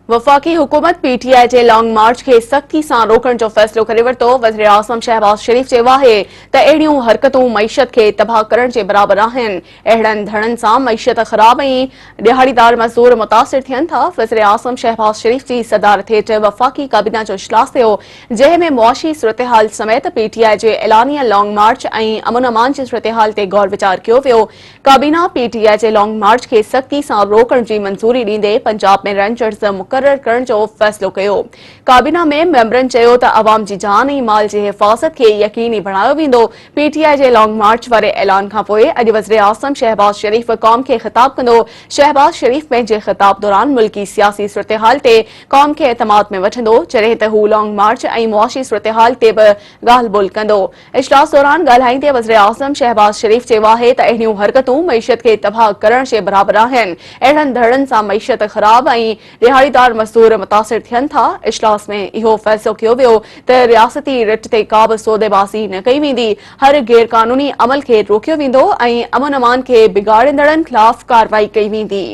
वफ़ाक़ी हुकूमत पीटीआई जे लॉन्ग मार्च के सख्ती से रोकण जो फ़ैसिलो करे वरितो। वज़ीर आज़म शहबाज शरीफ़ चयो आहे त अहिड़ियूं हरकतूं मईशत के तबाह करण जे बराबर आहिनि। अहिड़नि धड़नि सां मईशत ख़राब ऐं दिहाड़ीदार मज़दूर मुतासिर थियनि था। वज़ीर आज़म शहबाज शरीफ़ जी सदारत हेठ वफ़ाक़ी काबीना जो इजलास थियो, जंहिं में मुआशी सूरतहाल समेत पीटीआई जे एलानिया लॉन्ग मार्च ऐं अमन अमान जी सूरतहाल ते गौर वीचार कयो वियो। काबीना पीटीआई जे लॉन्ग मार्च के सख्ती से रोकण जी मंज़ूरी ॾींदे पंजाब में रेंजर्स मुक़रर करण जो फ़ैसिलो कयो। काबीना में मेंबरनि चयो त अवाम जी जान ऐं माल जी हिफ़ाज़त खे यकीनी बणायो वेंदो। पीटीआई जे लॉन्ग मार्च वारे ऐलान खां पोइ अॼु वज़ीर आज़म शहबाज शरीफ़ क़ौम खे ख़िताब कंदो। शहबाज शरीफ़ पंहिंजे ख़िताब दौरान मुल्की सियासी सूरतहाल ते क़ौम खे एतमाद में वठंदो, जॾहिं त हू लॉन्ग मार्च ऐं मुआशी सूरतहाल ते बि ॻाल्हि ॿोल्हि कंदो। इजलास दौरान ॻाल्हाईंदे वज़ीर आज़म शहबाज शरीफ़ चयो आहे त अहिड़ियूं हरकतूं मईशत खे तबाह करण जे बराबर आहिनि। अहिड़नि धड़नि सां मईशत ख़राब ऐं दिहाड़ीदार मज़दूर मुतासिर थियनि था। इजलास में इहो फ़ैसिलो कयो वियो त रियासती रिट ते का बि सौदेबाज़ी न कई वेंदी, हर गैर क़ानूनी अमल खे रोकियो वेंदो ऐं अमन अमान खे बिगाड़ींदड़नि ख़िलाफ़ कार्रवाई कई वेंदी।